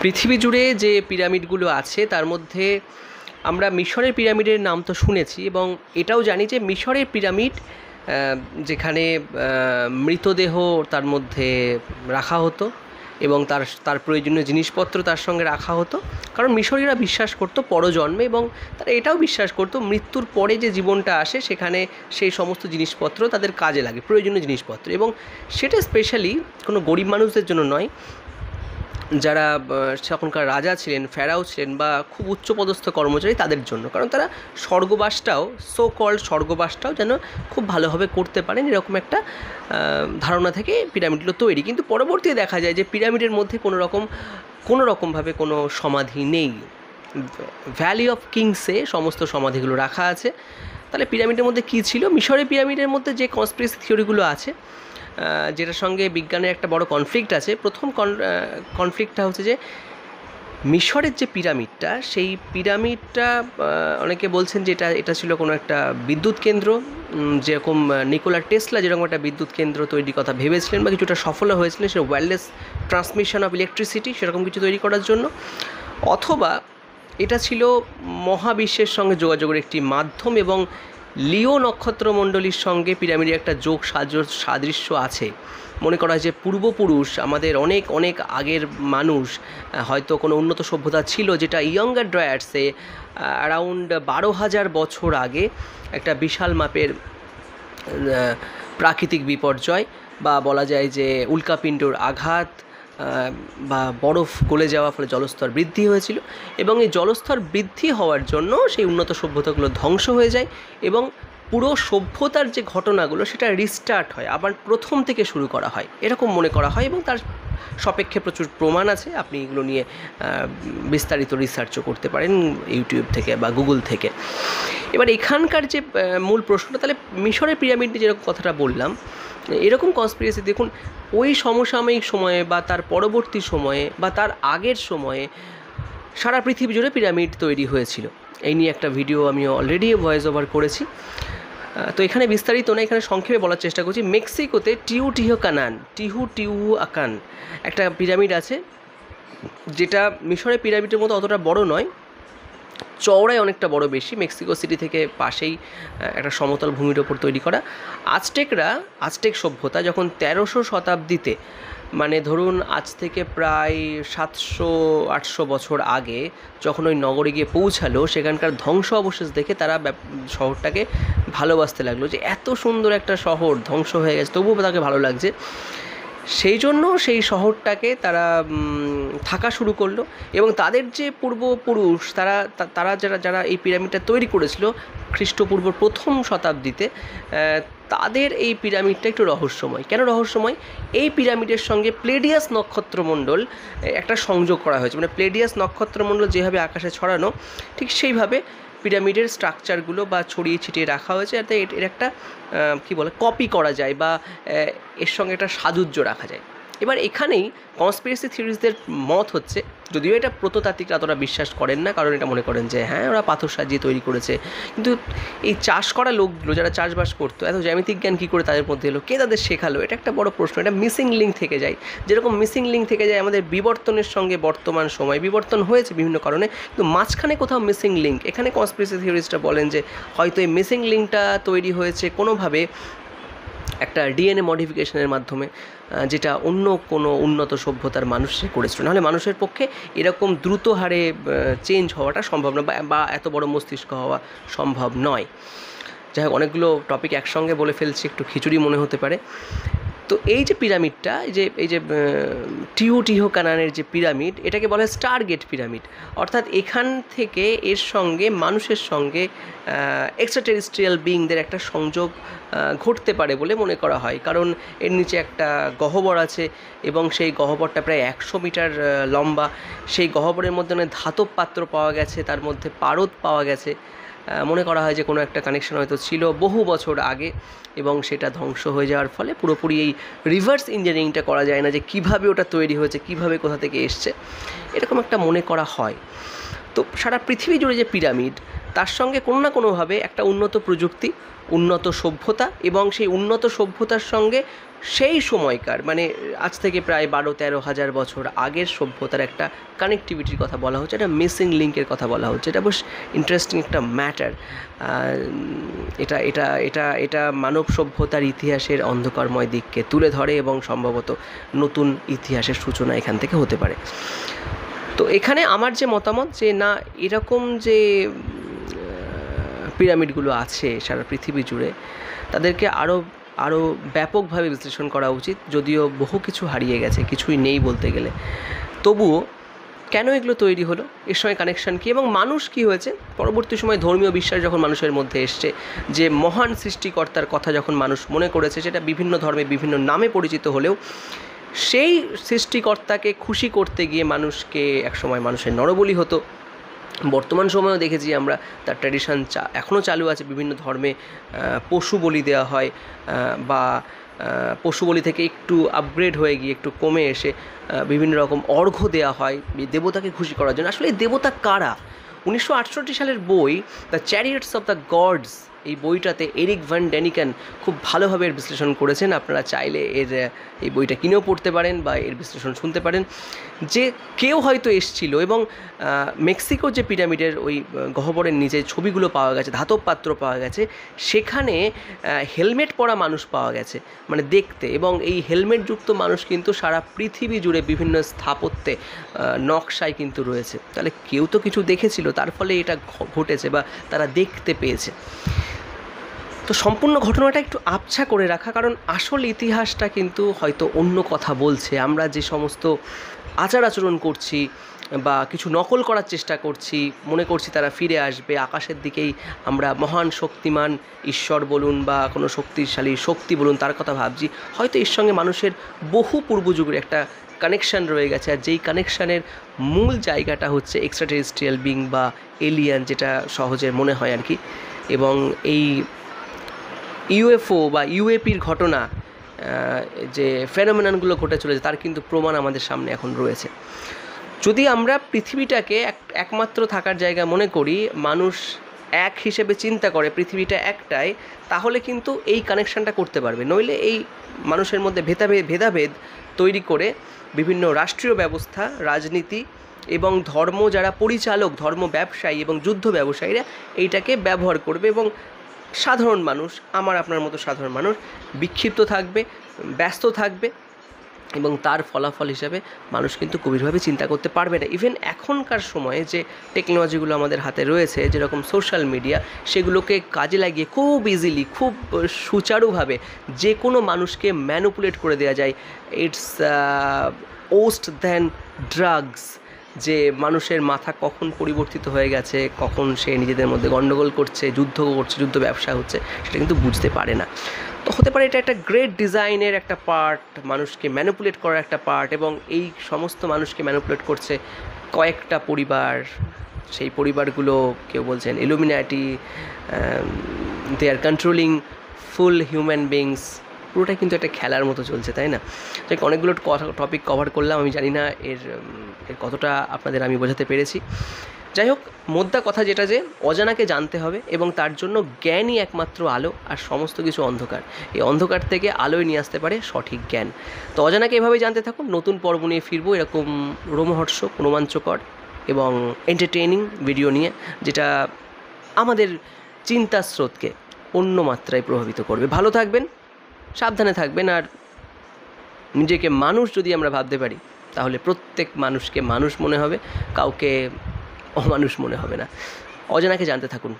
পৃথিবী জুড়ে যে পিরামিডগুলো আছে তার মধ্যে আমরা মিশরের পিরামিডের নাম তো শুনেছি এবং এটাও জানি যে মিশরের পিরামিড যেখানে মৃতদেহ তার মধ্যে রাখা হতো এবং তার প্রয়োজনীয় জিনিসপত্র তার সঙ্গে রাখা হতো, কারণ মিশরীয়রা বিশ্বাস করতো পরজন্মে এবং তারা এটাও বিশ্বাস করতো মৃত্যুর পরে যে জীবনটা আসে সেখানে সেই সমস্ত জিনিসপত্র তাদের কাজে লাগে, প্রয়োজনীয় জিনিসপত্র। এবং সেটা স্পেশালি কোনো গরিব মানুষদের জন্য নয়, যারা তখনকার রাজা ছিলেন, ফেরাও ছিলেন বা খুব উচ্চপদস্থ কর্মচারী তাদের জন্য, কারণ তারা স্বর্গবাসটাও স্বর্গবাসটাও যেন খুব ভালোভাবে করতে পারেন এরকম একটা ধারণা থেকে পিরামিডগুলো তৈরি। কিন্তু পরবর্তীতে দেখা যায় যে পিরামিডের মধ্যে কোনো রকমভাবে কোনো সমাধি নেই। ভ্যালি অফ কিংসে সমস্ত সমাধিগুলো রাখা আছে। তাহলে পিরামিডের মধ্যে কী ছিল? মিশরের পিরামিডের মধ্যে যে কনস্পিরেসি থিওরিগুলো আছে, যেটার সঙ্গে বিজ্ঞানের একটা বড় কনফ্লিক্ট আছে। প্রথম কনফ্লিক্টটা হচ্ছে যে মিশরের যে পিরামিডটা, সেই পিরামিডটা অনেকে বলছেন যে এটা ছিল কোনো একটা বিদ্যুৎ কেন্দ্র, যেরকম নিকোলা টেসলা যেরকম একটা বিদ্যুৎ কেন্দ্র তৈরির কথা ভেবেছিলেন বা কিছুটা সফলও হয়েছিলেন, সেটা ওয়্যারলেস ট্রান্সমিশন অফ ইলেকট্রিসিটি সেরকম কিছু তৈরি করার জন্য। অথবা এটা ছিল মহাবিশ্বের সঙ্গে যোগাযোগের একটি মাধ্যম এবং লিও নক্ষত্রমণ্ডলীর সঙ্গে পিরামিডের একটা সাদৃশ্য আছে। মনে করা হয় যে পূর্বপুরুষ আমাদের অনেক অনেক আগের মানুষ, হয়তো কোনো উন্নত সভ্যতা ছিল যেটা ইয়ঙ্গার ড্রায়াডসে অ্যারাউন্ড 12,000 বছর আগে একটা বিশাল মাপের প্রাকৃতিক বিপর্যয় বা বলা যায় যে উল্কাপিণ্ডর আঘাত বা বরফ গলে যাওয়ার ফলে জলস্তর বৃদ্ধি হয়েছিল এবং এই জলস্তর বৃদ্ধি হওয়ার জন্য সেই উন্নত সভ্যতাগুলো ধ্বংস হয়ে যায় এবং পুরো সভ্যতার যে ঘটনাগুলো সেটা রিস্টার্ট হয়, আবার প্রথম থেকে শুরু করা হয় এরকম মনে করা হয়। এবং তার সাপেক্ষে প্রচুর প্রমাণ আছে, আপনি এগুলো নিয়ে বিস্তারিত রিসার্চও করতে পারেন ইউটিউব থেকে বা গুগল থেকে। এবার এখানকার যে মূল প্রশ্নটা, তাহলে মিশরের পিরামিড নিয়ে যেরকম কথাটা বললাম, এরকম কনস্পিরেসি দেখুন ওই সমসাময়িক সময়ে বা তার পরবর্তী সময়ে বা তার আগের সময়ে সারা পৃথিবী জুড়ে পিরামিড তৈরি হয়েছিল। এই নিয়ে একটা ভিডিও আমি অলরেডি ভয়েস ওভার করেছি, তো এখানে বিস্তারিত না, এখানে সংক্ষেপে বলার চেষ্টা করছি। মেক্সিকোতে টিহুটিহুয়াকান একটা পিরামিড আছে, যেটা মিশরের পিরামিডের মতো অতটা বড় নয়, চওড়ায় অনেকটা বড় বেশি। মেক্সিকো সিটি থেকে পাশেই একটা সমতল ভূমির ওপর তৈরি করা। আজটেক সভ্যতা যখন 1300 শতাব্দীতে, মানে ধরুন আজ থেকে প্রায় 700-800 বছর আগে যখন ওই নগরে গিয়ে পৌঁছালো, সেখানকার ধ্বংস অবশেষ দেখে তারা শহরটাকে ভালোবাসতে লাগলো, যে এত সুন্দর একটা শহর ধ্বংস হয়ে গেছে তবুও তাকে ভালো লাগছে। সেই জন্য সেই শহরটাকে তারা থাকা শুরু করলো এবং তাদের যে পূর্বপুরুষ তারা যারা এই পিরামিডটা তৈরি করেছিল খ্রিস্টপূর্ব প্রথম শতাব্দীতে, তাদের এই পিরামিডটা একটু রহস্যময়। কেন রহস্যময়? এই পিরামিডের সঙ্গে প্লেডিয়াস নক্ষত্রমণ্ডল একটা সংযোগ করা হয়েছে, মানে প্লেডিয়াস নক্ষত্রমণ্ডল যেভাবে আকাশে ছড়ানো ঠিক সেইভাবে পিরামিডের স্ট্রাকচারগুলো বা ছড়িয়ে ছিটিয়ে রাখা হয়েছে, যাতে এর একটা কপি করা যায় বা এর সঙ্গে একটা সাযুজ্য রাখা যায়। এবার এখানেই কনস্পিরেসি থিওরিজদের মত হচ্ছে, যদিও এটা প্রত্নতাত্ত্বিকরা অতটা বিশ্বাস করেন না, কারণ এটা মনে করেন যে হ্যাঁ ওরা পাথর সাজিয়ে তৈরি করেছে, কিন্তু এই চাষ করা লোকগুলো যারা চাষবাস করতো এত জ্যামিতিক জ্ঞান কী করে তাদের মধ্যে এলো, কে তাদের শেখালো, এটা একটা বড় প্রশ্ন। এটা মিসিং লিঙ্ক থেকে যায়, যেরকম মিসিং লিঙ্ক থেকে যায় আমাদের বিবর্তনের সঙ্গে বর্তমান সময়। বিবর্তন হয়েছে বিভিন্ন কারণে, কিন্তু মাঝখানে কোথাও মিসিং লিঙ্ক। এখানে কনস্পিরেসি থিওরিস্টরা বলেন যে হয়তো এই মিসিং লিঙ্কটা তৈরি হয়েছে কোনোভাবে একটা ডিএনএ মডিফিকেশনের মাধ্যমে, যেটা অন্য কোনো উন্নত সভ্যতার মানুষ করেছিল, নাহলে মানুষের পক্ষে এরকম দ্রুত হারে চেঞ্জ হওয়াটা সম্ভব নয় বা এত বড় মস্তিষ্ক হওয়া সম্ভব নয়। যাই হোক, অনেকগুলো টপিক একসঙ্গে বলে ফেলছি, একটু খিচুড়ি মনে হতে পারে। তো এই যে পিরামিডটা, এই যে টিহুটিহুয়াকানের যে পিরামিড, এটাকে বলা হয় স্টার গেট পিরামিড। অর্থাৎ এখান থেকে এর সঙ্গে মানুষের সঙ্গে এক্সট্রাটেরিস্ট্রিয়াল বিইংদের একটা সংযোগ ঘটতে পারে বলে মনে করা হয়, কারণ এর নিচে একটা গহ্বর আছে এবং সেই গহ্বরটা প্রায় 100 মিটার লম্বা। সেই গহ্বরের মধ্যে অনেক ধাতব পাত্র পাওয়া গেছে, তার মধ্যে পারদ পাওয়া গেছে। মনে করা হয় যে কোনো একটা কানেকশন হয়তো ছিল বহু বছর আগে এবং সেটা ধ্বংস হয়ে যাওয়ার ফলে পুরোপুরি এই রিভার্স ইঞ্জিনিয়ারিংটা করা যায় না যে কীভাবে ওটা তৈরি হয়েছে, কীভাবে কোথা থেকে এসছে, এরকম একটা মনে করা হয়। তো সারা পৃথিবী জুড়ে যে পিরামিড, তার সঙ্গে কোনো না কোনোভাবে একটা উন্নত প্রযুক্তি, উন্নত সভ্যতা, এবং সেই উন্নত সভ্যতার সঙ্গে সেই সময়কার মানে আজ থেকে প্রায় 12-13 হাজার বছর আগের সভ্যতার একটা কানেক্টিভিটির কথা বলা হচ্ছে, একটা মিসিং লিঙ্কের কথা বলা হচ্ছে। এটা বেশ ইন্টারেস্টিং একটা ম্যাটার। এটা এটা এটা এটা মানব সভ্যতার ইতিহাসের অন্ধকারময় দিককে তুলে ধরে এবং সম্ভবত নতুন ইতিহাসের সূচনা এখান থেকে হতে পারে। তো এখানে আমার যে মতামত যে না, এরকম যে পিরামিডগুলো আছে সারা পৃথিবী জুড়ে, তাদেরকে আরও ব্যাপকভাবে বিশ্লেষণ করা উচিত। যদিও বহু কিছু হারিয়ে গেছে, কিছুই নেই বলতে গেলে, তবুও কেন এগুলো তৈরি হলো, এর সঙ্গে কানেকশান কী, এবং মানুষ কী হয়েছে পরবর্তী সময় ধর্মীয় বিশ্বাস যখন মানুষের মধ্যে এসছে, যে মহান সৃষ্টিকর্তার কথা যখন মানুষ মনে করেছে, সেটা বিভিন্ন ধর্মে বিভিন্ন নামে পরিচিত হলেও সেই সৃষ্টিকর্তাকে খুশি করতে গিয়ে মানুষকে একসময় মানুষের নরবলি হতো। বর্তমান সময়েও দেখেছি আমরা তার ট্র্যাডিশন এখনও চালু আছে। বিভিন্ন ধর্মে পশু বলি দেওয়া হয়, বা পশু বলি থেকে একটু আপগ্রেড হয়ে গিয়ে একটু কমে এসে বিভিন্ন রকম অর্ঘ্য দেওয়া হয় দেবতাকে খুশি করার জন্য। আসলে এই দেবতা কারা? 1968 সালের বই the chariots of the gods, এই বইটাতে এরিক ভ্যান ডেনিকেন খুব ভালোভাবে এর বিশ্লেষণ করেছেন। আপনারা চাইলে এই বইটা কিনেও পড়তে পারেন বা এর বিশ্লেষণ শুনতে পারেন। যে কেউ হয়তো এসছিল এবং মেক্সিকোর যে পিরামিডের ওই গহ্বরের নিচে ছবিগুলো পাওয়া গেছে, ধাতব পাত্র পাওয়া গেছে, সেখানে হেলমেট পরা মানুষ পাওয়া গেছে মানে দেখতে, এবং এই হেলমেটযুক্ত মানুষ কিন্তু সারা পৃথিবী জুড়ে বিভিন্ন স্থাপত্যে নকশায় কিন্তু রয়েছে। তাহলে কেউ তো কিছু দেখেছিল, তার ফলে এটা ঘটেছে বা তারা দেখতে পেয়েছে। তো সম্পূর্ণ ঘটনাটা একটু আবছা করে রাখা, কারণ আসল ইতিহাসটা কিন্তু হয়তো অন্য কথা বলছে। আমরা যে সমস্ত আচার আচরণ করছি বা কিছু নকল করার চেষ্টা করছি, মনে করছি তারা ফিরে আসবে, আকাশের দিকেই আমরা মহান শক্তিমান ঈশ্বর বলুন বা কোনো শক্তিশালী শক্তি বলুন তার কথা ভাবছি, হয়তো এর সঙ্গে মানুষের বহু পূর্বযুগের একটা কানেকশান রয়ে গেছে। আর যেই কানেকশানের মূল জায়গাটা হচ্ছে এক্সট্রা টেরেস্ট্রিয়াল বিং বা এলিয়ান, যেটা সহজে মনে হয় আর কি। এবং এই ইউএফও বা ইউএপির ঘটনা, যে ফেনোমেননগুলো ঘটে চলেছে, তার কিন্তু প্রমাণ আমাদের সামনে এখন রয়েছে। যদি আমরা পৃথিবীটাকে একমাত্র থাকার জায়গা মনে করি, মানুষ এক হিসেবে চিন্তা করে পৃথিবীটা একটাই, তাহলে কিন্তু এই কানেকশানটা করতে পারবে। নইলে এই মানুষের মধ্যে ভেদাভেদ তৈরি করে বিভিন্ন রাষ্ট্রীয় ব্যবস্থা, রাজনীতি এবং ধর্ম যারা পরিচালক, ধর্ম ব্যবসায়ী এবং যুদ্ধ ব্যবসায়ীরা এইটাকে ব্যবহার করবে, এবং সাধারণ মানুষ, আমার আপনার মতো সাধারণ মানুষ বিক্ষিপ্ত থাকবে, ব্যস্ত থাকবে, এবং তার ফলাফল হিসাবে মানুষ কিন্তু গভীরভাবে চিন্তা করতে পারবে না। ইভেন এখনকার সময়ে যে টেকনোলজিগুলো আমাদের হাতে রয়েছে, যেরকম সোশ্যাল মিডিয়া, সেগুলোকে কাজে লাগিয়ে খুব ইজিলি, খুব সুচারুভাবে যে কোনো মানুষকে ম্যানিপুলেট করে দেওয়া যায়। ইটস ওস্ট দ্যান ড্রাগস, যে মানুষের মাথা কখন পরিবর্তিত হয়ে গেছে, কখন সে নিজেদের মধ্যে গণ্ডগোল করছে, যুদ্ধ ব্যবসা হচ্ছে, সেটা কিন্তু বুঝতে পারে না। তো হতে পারে এটা একটা গ্রেট ডিজাইনের একটা পার্ট, মানুষকে ম্যানিপুলেট করার একটা পার্ট, এবং এই সমস্ত মানুষকে ম্যানিপুলেট করছে কয়েকটা পরিবার। সেই পরিবারগুলো, কেউ বলছেন ইলুমিনাটি, দে আর কন্ট্রোলিং ফুল হিউম্যান বিংস। পুরোটাই কিন্তু একটা খেলার মতো চলছে, তাই না? যাই অনেকগুলো টপিক কভার করলাম, আমি জানি না এর কতটা আপনাদের আমি বোঝাতে পেরেছি। যাই হোক, মোদ্দা কথা যেটা, যে অজানাকে জানতে হবে, এবং তার জন্য জ্ঞানই একমাত্র আলো, আর সমস্ত কিছু অন্ধকার। এই অন্ধকার থেকে আলোয় নিয়ে আসতে পারে সঠিক জ্ঞান। তো অজানাকে এভাবেই জানতে থাকুন। নতুন পর্ব নিয়ে ফিরবো এরকম রোমহর্ষক, রোমাঞ্চকর এবং এন্টারটেইনিং ভিডিও নিয়ে, যেটা আমাদের চিন্তার স্রোতকে অন্য মাত্রায় প্রভাবিত করবে। ভালো থাকবেন, সাবধানে থাকবেন, আর নিজেকে মানুষ যদি আমরা ভাবতে পারি, তাহলে প্রত্যেক মানুষকে মানুষ মনে হবে, কাউকে অমানুষ মনে হবে না। অজানাকে জানতে থাকুন।